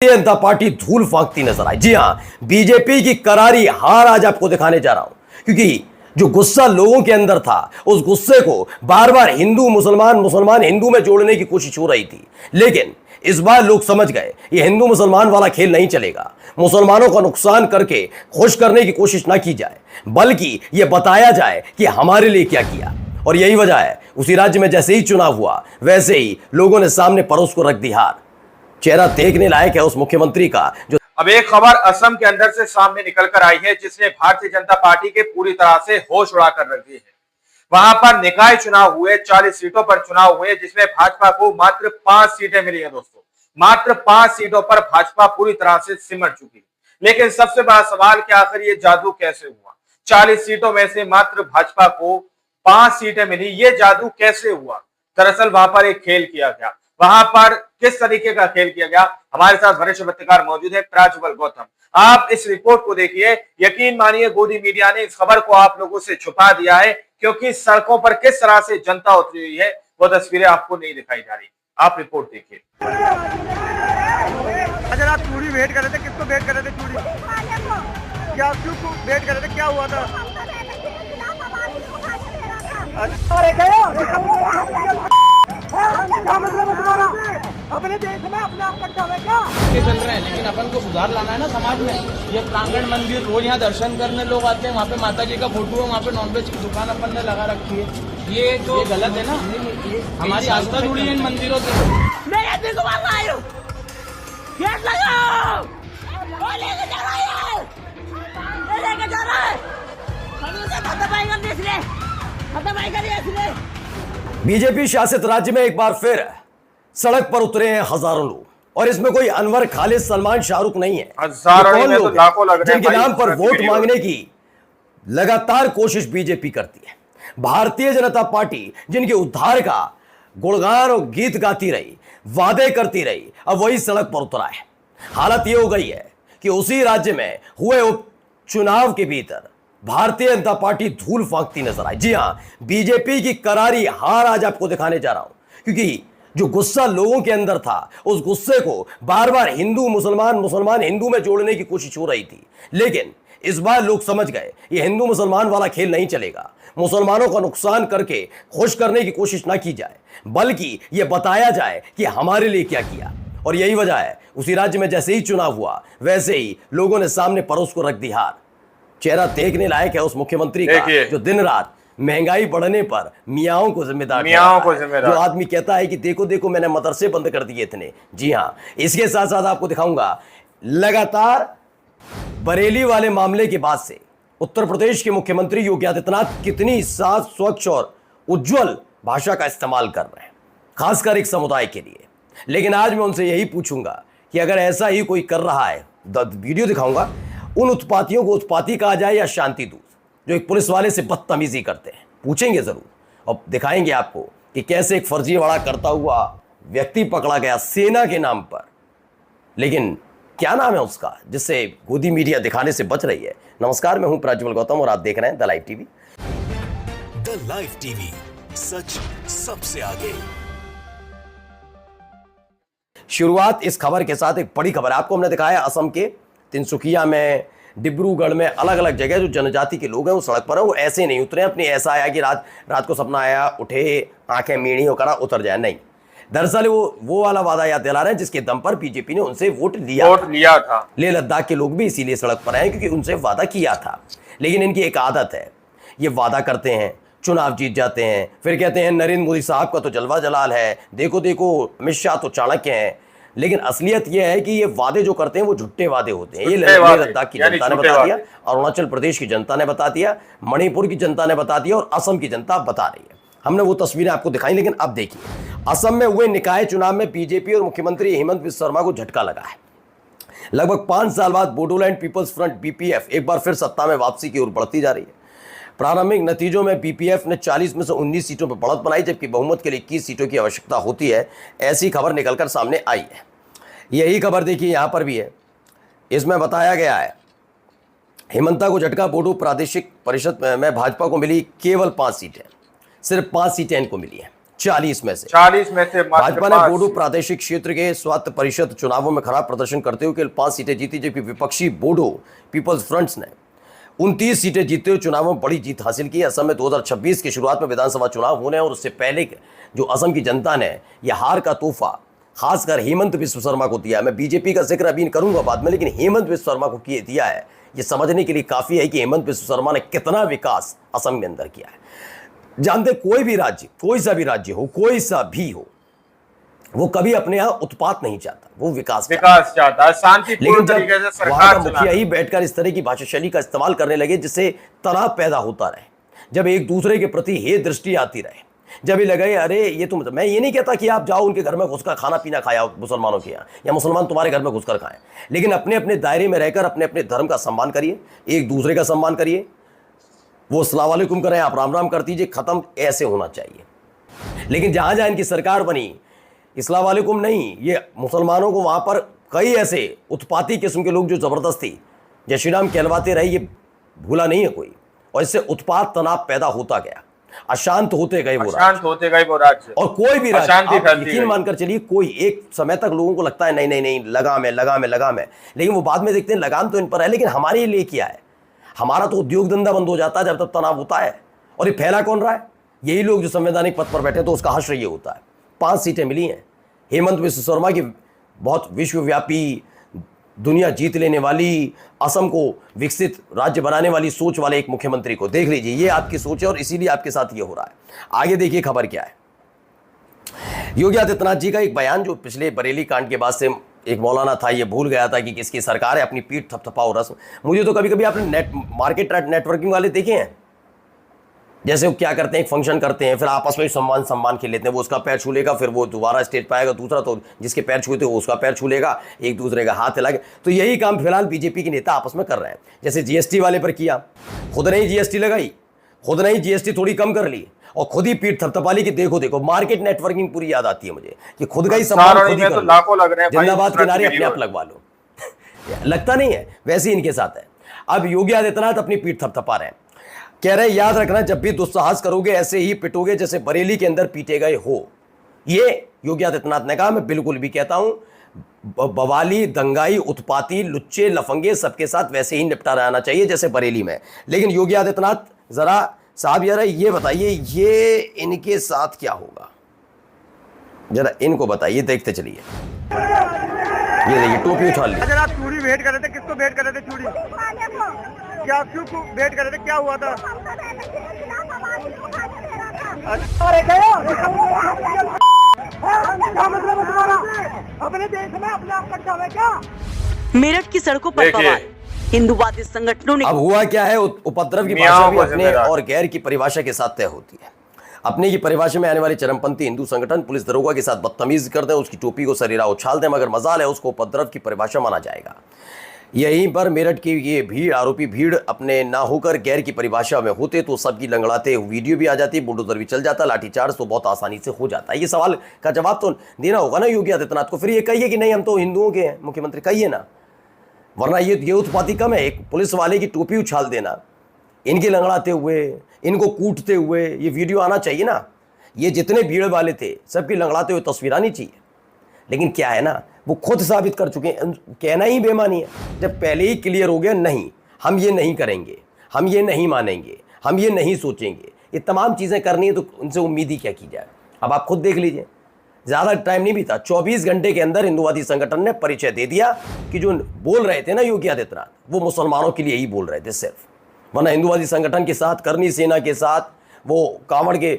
जनता party धूल फांकती नजर आई। जी हां, बीजेपी की करारी हार आज आपको दिखाने जा रहा हूं, क्योंकि जो गुस्सा लोगों के अंदर था, उस गुस्से को बार बार हिंदू मुसलमान मुसलमान हिंदू में जोड़ने की कोशिश हो रही थी। लेकिन इस बार लोग समझ गए ये हिंदू मुसलमान वाला खेल नहीं चलेगा। मुसलमानों का नुकसान करके खुश करने की कोशिश ना की जाए, बल्कि यह बताया जाए कि हमारे लिए क्या किया। और यही वजह है, उसी राज्य में जैसे ही चुनाव हुआ वैसे ही लोगों ने सामने परोस को रख दी हार। चेहरा देखने लायक है उस मुख्यमंत्री का जो अब एक खबर असम के अंदर से सामने निकल कर आई है, जिसने भारतीय जनता पार्टी के पूरी तरह से होश उड़ा कर रख दिए है। वहां पर निकाय चुनाव हुए, 40 सीटों पर चुनाव हुए, जिसमें भाजपा को मात्र 5 सीटें मिली है। दोस्तों, मात्र 5 सीटों पर भाजपा पूरी तरह से सिमट चुकी है। लेकिन सबसे बड़ा सवाल कि आखिर ये जादू कैसे हुआ? 40 सीटों में से मात्र भाजपा को 5 सीटें मिली, ये जादू कैसे हुआ? दरअसल वहां पर एक खेल किया गया। वहां पर किस तरीके का खेल किया गया? हमारे साथ वरिष्ठ पत्रकार मौजूद है, प्रज्वल गौतम। आप इस रिपोर्ट को देखिए। यकीन मानिए, गोदी मीडिया ने इस खबर को आप लोगों से छुपा दिया है, क्योंकि सड़कों पर किस तरह से जनता उतरी हुई है वो तस्वीरें आपको नहीं दिखाई जा रही। आप रिपोर्ट देखिए। अच्छा, आप चूड़ी वेट कर रहे थे, किसको वेट कर रहे थे? चूड़ी क्या, क्यों वेट कर रहे थे, क्या हुआ था? अपने देश में अपने आप कट्टा है क्या चल रहे हैं, लेकिन अपन को सुधार लाना है ना समाज में। ये प्रांगण मंदिर, रोज यहाँ दर्शन करने लोग आते हैं, वहाँ पे माता जी का फोटो है, वहाँ पे नॉनवेज की दुकान अपन ने लगा रखी है। ये तो गलत है ना, हमारी आस्था जुड़ी है इन मंदिरों से। बीजेपी शासित राज्य में एक बार फिर सड़क पर उतरे हैं हजारों लोग, और इसमें कोई अनवर, खालिद, सलमान, शाहरुख नहीं है। हजारों कौन में तो लोग लाखों लग रहे हैं जिनके भाई, नाम पर वोट वीडियो। मांगने की लगातार कोशिश बीजेपी करती है। भारतीय जनता पार्टी जिनके उद्धार का गुणगान और गीत गाती रही, वादे करती रही, अब वही सड़क पर उतरा है। हालत यह हो गई है कि उसी राज्य में हुए उपचुनाव के भीतर भारतीय जनता पार्टी धूल फांकती नजर आई। जी हां, बीजेपी की करारी हार आज आपको दिखाने जा रहा हूं, क्योंकि जो गुस्सा लोगों के अंदर था, उस गुस्से को बार बार हिंदू मुसलमान मुसलमान हिंदू में जोड़ने की कोशिश हो रही थी। लेकिन इस बार लोग समझ गए ये हिंदू मुसलमान वाला खेल नहीं चलेगा। मुसलमानों का नुकसान करके खुश करने की कोशिश ना की जाए, बल्कि यह बताया जाए कि हमारे लिए क्या किया। और यही वजह है, उसी राज्य में जैसे ही चुनाव हुआ वैसे ही लोगों ने सामने परोस को रख दी हार। चेहरा देखने लायक है उस मुख्यमंत्री का जो दिन रात महंगाई बढ़ने पर मियाओं को जिम्मेदार, जो आदमी कहता है कि देखो देखो मैंने मदरसे बंद कर दिए इतने। जी हां, इसके साथ साथ आपको दिखाऊंगा, लगातार बरेली वाले मामले के बाद से उत्तर प्रदेश के मुख्यमंत्री योगी आदित्यनाथ कितनी साफ, स्वच्छ और उज्जवल भाषा का इस्तेमाल कर रहे हैं, खासकर एक समुदाय के लिए। लेकिन आज मैं उनसे यही पूछूंगा कि अगर ऐसा ही कोई कर रहा है, वीडियो दिखाऊंगा, उन उत्पातियों को उत्पाती कहा जाए या शांति दूत, जो एक पुलिस वाले से बदतमीजी करते हैं, पूछेंगे जरूर। और दिखाएंगे आपको कि कैसे एक फर्जीवाड़ा करता हुआ व्यक्ति पकड़ा गया सेना के नाम पर। लेकिन क्या नाम है उसका जिससे गोदी मीडिया दिखाने से बच रही है? नमस्कार, मैं हूं प्रज्वल गौतम और आप देख रहे हैं the live TV. The live TV, सच सबसे आगे। शुरुआत इस खबर के साथ, एक बड़ी खबर आपको हमने दिखाया। असम के तिनसुकिया में, डिब्रूगढ़ में, अलग अलग जगह जो जनजाति के लोग हैं वो सड़क पर हैं। वो ऐसे नहीं उतरे अपनी ऐसा आया कि रात को सपना आया, उठे, आंखें मीणी होकर उतर जाए, नहीं। दरअसल वो वाला वादा याद दिला रहे हैं जिसके दम पर बीजेपी ने उनसे वोट लिया था। लेह लद्दाख के लोग भी इसीलिए सड़क पर आए क्योंकि उनसे वादा किया था। लेकिन इनकी एक आदत है, ये वादा करते हैं, चुनाव जीत जाते हैं, फिर कहते हैं नरेंद्र मोदी साहब का तो जलवा जलाल है, देखो देखो अमित शाह तो चाणक्य हैं। लेकिन असलियत यह है कि ये वादे जो करते हैं वो झूठे वादे होते हैं। ये लेह लद्दाख की जनता ने बता दिया, अरुणाचल प्रदेश की जनता ने बता दिया, मणिपुर की जनता ने बता दिया और असम की जनता बता रही है। हमने वो तस्वीरें आपको दिखाई। लेकिन अब देखिए, असम में हुए निकाय चुनाव में बीजेपी और मुख्यमंत्री हेमंत बिस्वा शर्मा को झटका लगा है। लगभग 5 साल बाद बोडोलैंड पीपल्स फ्रंट बीपीएफ एक बार फिर सत्ता में वापसी की ओर बढ़ती जा रही है। प्रारंभिक नतीजों में बीपीएफ ने 40 में से 19 सीटों पर बढ़त बनाई, जबकि बहुमत के लिए 21 सीटों की आवश्यकता होती है, ऐसी खबर निकलकर सामने आई है। यही खबर देखिए यहां पर भी है। इसमें बताया गया है हेमंता को झटका, बोडो प्रादेशिक परिषद में भाजपा को मिली केवल 5 सीटें, सिर्फ 5 सीटें इनको मिली हैं। 40 में से 40 में से मात्र भाजपा ने 5 बोडो प्रादेशिक क्षेत्र के स्वायत्त परिषद चुनावों में खराब प्रदर्शन करते हुए केवल 5 सीटें जीती, जबकि विपक्षी बोडो पीपल्स फ्रंट्स ने 29 सीटें जीतते हुए चुनावों में बड़ी जीत हासिल की। असम में 2026 की शुरुआत में विधानसभा चुनाव होने और उससे पहले जो असम की जनता ने यह हार का तोहफा खासकर हेमंत बिस्व शर्मा को दिया है। मैं बीजेपी का जिक्र अभी करूंगा बाद में, लेकिन हेमंत बिस्व शर्मा को दिया है, ये समझने के लिए काफी है कि हेमंत बिस्व शर्मा ने कितना विकास असम के अंदर किया है। जानते कोई भी राज्य, कोई सा भी राज्य हो, कोई सा भी हो, वो कभी अपने यहाँ उत्पात नहीं चाहता, वो विकास चाहता है, शांतिपूर्ण लेकिन तरीके से जब वहां सरकार का मुखिया ही बैठकर इस तरह की भाषा शैली का इस्तेमाल करने लगे जिससे तनाव पैदा होता रहे, जब एक दूसरे के प्रति हे दृष्टि आती रहे, जब ये लगे अरे ये तुम, मैं ये नहीं कहता कि आप जाओ उनके घर में घुसकर खाना पीना खाया मुसलमानों के यहाँ, या मुसलमान तुम्हारे घर में घुसकर खाएं, लेकिन अपने अपने दायरे में रहकर अपने अपने धर्म का सम्मान करिए, एक दूसरे का सम्मान करिए। वो अस्सलाम वालेकुम करें, आप राम राम कर दीजिए, खत्म, ऐसे होना चाहिए। लेकिन जहां जहां इनकी सरकार बनी, अस्सलाम वालेकुम नहीं, ये मुसलमानों को वहां पर कई ऐसे उत्पाती किस्म के लोग जो जबरदस्ती जय श्री राम कहलवाते रहे, ये भूला नहीं है कोई, और इससे उत्पात तनाव पैदा होता गया, अशांत होते गए वो राज्य, और कोई भी राज्य यकीन मानकर चलिए, कोई एक समय तक लोगों को लगता है नहीं नहीं नहीं लगाम है, लेकिन वो बाद में देखते हैं लगाम तो इन पर है, लेकिन हमारे लिए क्या है, हमारा तो उद्योग धंधा बंद हो जाता है जब तक तनाव होता है। और ये फैला कौन रहा है, यही लोग जो संवैधानिक पद पर बैठे, तो उसका हश्र ये होता है। 5 सीटें मिली हैं हेमंत बिस्व शर्मा की, बहुत विश्वव्यापी, दुनिया जीत लेने वाली, असम को विकसित राज्य बनाने वाली सोच वाले एक मुख्यमंत्री को देख लीजिए, ये आपकी सोच है और इसीलिए आपके साथ ये हो रहा है। आगे देखिए खबर क्या है। योगी आदित्यनाथ जी का एक बयान जो पिछले बरेली कांड के बाद से एक मौलाना था, ये भूल गया था कि किसकी सरकार है, अपनी पीठ थपथपाओ रस्म। मुझे तो कभी कभी आपने मार्केट नेटवर्किंग वाले देखे हैं, जैसे वो क्या करते हैं, एक फंक्शन करते हैं, फिर आपस में सम्मान के लेते हैं, वो उसका पैर छू लेगा, फिर वो दोबारा स्टेज पे आएगा, दूसरा तो जिसके पैर छूते वो उसका पैर छू लेगा, एक दूसरे का हाथ हिलाएगा। तो यही काम फिलहाल बीजेपी के नेता आपस में कर रहे हैं। जैसे जीएसटी वाले पर किया, खुद ने ही जीएसटी लगाई, खुद ने ही जीएसटी थोड़ी कम कर ली, और खुद ही पीठ थपथपा ली कि देखो मार्केट नेटवर्किंग पूरी याद आती है मुझे कि खुद का ही सम्मान खुद ही कर लो, जिंदाबाद के नारे अपने आप लगवा लो। लगता नहीं है, वैसे ही इनके साथ है। अब योगी आदित्यनाथ अपनी पीठ थपथपा रहे हैं, कह रहे याद रखना जब भी दुस्साहस करोगे ऐसे ही पिटोगे जैसे बरेली के अंदर पीटे गए हो। ये योगी आदित्यनाथ ने कहा, मैं बिल्कुल भी कहता हूं, बवाली, दंगाई, उत्पाती, लुच्चे, लफंगे सबके साथ वैसे ही निपटा रहना चाहिए जैसे बरेली में। लेकिन योगी आदित्यनाथ जरा साहब यार ये बताइए, ये इनके साथ क्या होगा, जरा इनको बताइए, देखते चलिए। ये देखिए टोपी उठा ली। अगर आप चूड़ी भेंट कर रहे थे, किसको भेंट कर रहे थे चूड़ी? क्या क्यों भेंट कर रहे थे, क्या हुआ था? अपने देश में अपने आप कट्टा है क्या? मेरठ की सड़कों पर बवाल, हिंदूवादी संगठनों ने। अब हुआ क्या है, उपद्रव की भाषा भी अपने और गैर की परिभाषा के साथ तय होती है। अपने की परिभाषा में आने वाले चरमपंथी हिंदू संगठन पुलिस दरोगा के साथ बदतमीजी कर दे, उसकी टोपी को सरीरा उछाल दे, मगर मजाल है उसको उपद्रव की परिभाषा माना जाएगा। यहीं पर मेरठ की ये भीड़, आरोपी भीड़ अपने ना होकर गैर की परिभाषा में होते तो सबकी लंगड़ाते वीडियो भी आ जाती, बुलडोजर भी चल जाता, लाठीचार्ज तो बहुत आसानी से हो जाता है। ये सवाल का जवाब तो देना होगा ना योगी आदित्यनाथ को। फिर ये कहिए कि नहीं हम तो हिंदुओं के हैं, मुख्यमंत्री कहिए ना, वरना ये उत्पाती कम है। एक पुलिस वाले की टोपी उछाल देना, इनके लंगड़ाते हुए, इनको कूटते हुए, ये वीडियो आना चाहिए ना। ये जितने भीड़ वाले थे सबकी लंगड़ाते हुए तस्वीर आनी चाहिए। लेकिन क्या है ना, वो खुद साबित कर चुके हैं, कहना ही बेमानी है। जब पहले ही क्लियर हो गया नहीं, हम ये नहीं करेंगे, हम ये नहीं मानेंगे, हम ये नहीं सोचेंगे, ये तमाम चीज़ें करनी है, तो उनसे उम्मीद ही क्या की जाए। अब आप खुद देख लीजिए, ज़्यादा टाइम नहीं बीता, 24 घंटे के अंदर हिंदुवादी संगठन ने परिचय दे दिया कि जो बोल रहे थे ना योगी आदित्यनाथ, वो मुसलमानों के लिए ही बोल रहे थे सिर्फ। वरना हिंदुवादी संगठन के साथ, करनी सेना के साथ, वो कांवड़ के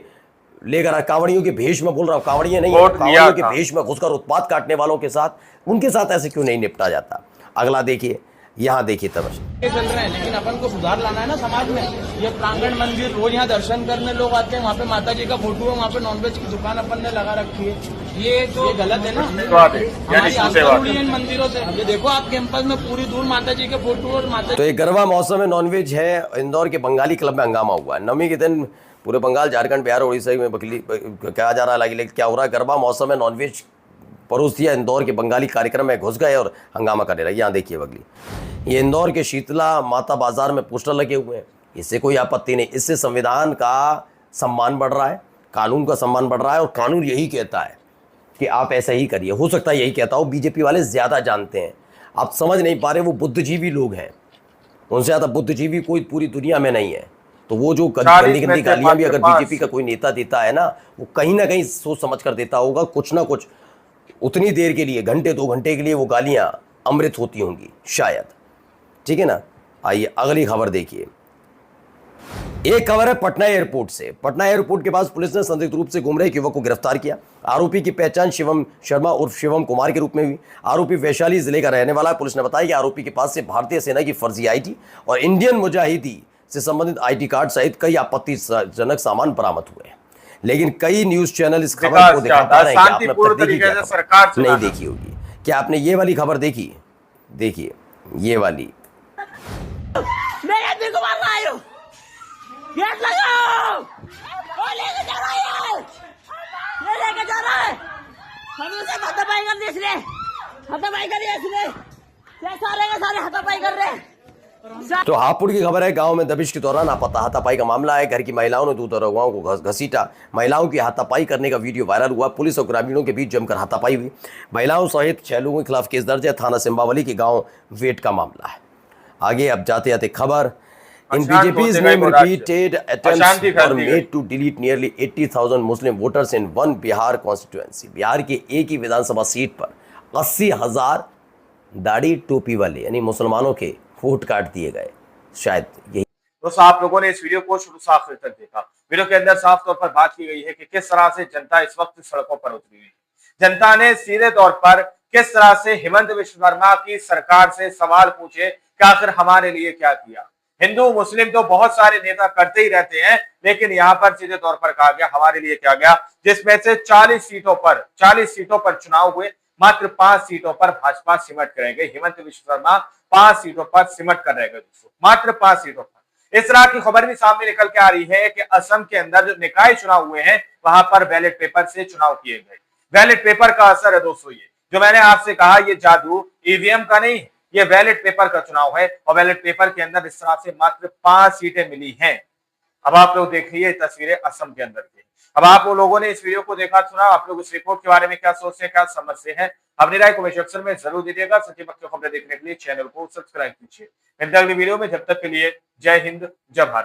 लेकर कांवड़ियों के भेष में बोल रहा हूँ, कांवड़िए नहीं, कांवड़ियों के भेष में घुसकर उत्पात काटने वालों के साथ, उनके साथ ऐसे क्यों नहीं निपटा जाता। अगला देखिए, यहाँ देखिए तमाशा चल रहे हैं, लेकिन अपन को सुधार लाना है ना समाज में। ये प्रांगण मंदिर, रोज यहाँ दर्शन करने लोग आते हैं, वहाँ पे माता जी का फोटो है, वहाँ पे नॉनवेज की दुकान अपन ने लगा रखी है, ये तो गलत है ना। हमारी आस्था जुड़ी है इन मंदिरों से। ये देखो आप कैंपस में पूरी दूर माता जी के फोटो और माता। तो एक गरबा मौसम में नॉनवेज है। इंदौर के बंगाली क्लब में हंगामा हुआ है। नवमी के दिन पूरे बंगाल, झारखंड, बिहार, उड़ीसा में बकली कहा जा रहा है, लेकिन क्या हो रहा है, गरबा मौसम में नॉनवेज परोस दिया। इंदौर के बंगाली कार्यक्रम में घुस गए और हंगामा करने लगे। यहाँ देखिए बगली, ये इंदौर के शीतला माता बाजार में पोस्टर लगे हुए हैं, इससे कोई आपत्ति नहीं, इससे संविधान का सम्मान बढ़ रहा है, कानून का सम्मान बढ़ रहा है और कानून यही कहता है कि आप ऐसा ही करिए। हो सकता है यही कहता हो, बीजेपी वाले ज़्यादा जानते हैं, आप समझ नहीं पा रहे, वो बुद्धिजीवी लोग हैं, उनसे ज़्यादा बुद्धिजीवी कोई पूरी दुनिया में नहीं है। तो वो जो गंदी गंदी गालियाँ भी अगर बीजेपी का कोई नेता देता है ना, वो कहीं ना कहीं सोच समझ कर देता होगा, कुछ ना कुछ उतनी देर के लिए, घंटे 2 घंटे के लिए वो गालियाँ अमृत होती होंगी शायद। ठीक है ना। आइए अगली खबर देखिए। एक खबर है पटना एयरपोर्ट से। पटना एयरपोर्ट के पास पुलिस ने संदिग्ध रूप से घूम रहे एक युवक को गिरफ्तार किया। आरोपी की पहचान शिवम शर्मा उर्फ शिवम कुमार के रूप में हुई। आरोपी वैशाली जिले का रहने वाला है। पुलिस ने बताया कि आरोपी के पास से भारतीय सेना की फर्जी आईटी और इंडियन मुजाहिदी से संबंधित आईटी कार्ड सहित कई आपत्तिजनक सामान बरामद हुए हैं। लेकिन कई न्यूज चैनल इस खबर को दिखाता है कि आपने नहीं देखी होगी। क्या आपने ये वाली खबर देखी? देखिए ये वाली। गेट लगाओ, वो लेके जा रहा है, ये लेके जा रहा है, हम उसे हाथापाई कर दिया इसने, हाथापाई कर दिया इसने, ये सारे के सारे हाथापाई कर रहे हैं। तो हापुड़ की खबर है, गांव में दबिश के दौरान हाथापाई का मामला है। घर की महिलाओं ने दूध और अगुवाओं को घसीटा। महिलाओं की हाथापाई करने का वीडियो वायरल हुआ। पुलिस और ग्रामीणों के बीच जमकर हाथापाई हुई। महिलाओं सहित 6 लोगों के खिलाफ केस दर्ज है। थाना सिंबावली के गाँव वेट का मामला है। आगे अब जाते जाते खबर, In BJP's name repeated attempts were made to delete nearly 80,000 Muslim voters in one Bihar constituency. Bihar के एक ही विधानसभा सीट पर 80,000 दाढ़ी टोपी वाले यानी मुसलमानों के वोट काट दिए गए। शायद यही। दोस्तों आप लोगों ने इस वीडियो को शुरू से आखिर तक देखा। वीडियो के अंदर साफ तौर पर बात की गई है कि किस तरह से जनता इस वक्त सड़कों पर उतरी हुई है। जनता ने सीधे तौर पर किस तरह से हेमंत विश्व शर्मा की सरकार से सवाल पूछे कि आखिर हमारे लिए क्या किया। हिंदू मुस्लिम तो बहुत सारे नेता करते ही रहते हैं, लेकिन यहाँ पर सीधे तौर पर कहा गया हमारे लिए क्या गया, जिसमें से 40 सीटों पर चुनाव हुए, मात्र 5 सीटों पर भाजपा सिमट कर रह गई। हेमंत विश्व शर्मा 5 सीटों पर सिमट कर रह गए दोस्तों, मात्र 5 सीटों पर। इस तरह की खबर भी सामने निकल के आ रही है कि असम के अंदर जो निकाय चुनाव हुए हैं वहां पर बैलेट पेपर से चुनाव किए गए। बैलेट पेपर का असर है दोस्तों, ये जो मैंने आपसे कहा, ये जादू ईवीएम का नहीं है, ये बैलेट पेपर का चुनाव है। और बैलेट पेपर के अंदर इस तरह से मात्र 5 सीटें मिली हैं। अब आप लोग देखिए तस्वीरें असम के अंदर की। अब आप लोगों ने इस वीडियो को देखा सुना, आप लोग इस रिपोर्ट के बारे में क्या सोचते हैं, क्या समझते हैं, अपनी राय कमेंट सेक्शन में जरूर दीजिएगा। सच्ची पक्की खबरें देखने के लिए चैनल को सब्सक्राइब कीजिए। मिलते हैं अगली वीडियो में, जब तक के लिए जय हिंद जय भारत।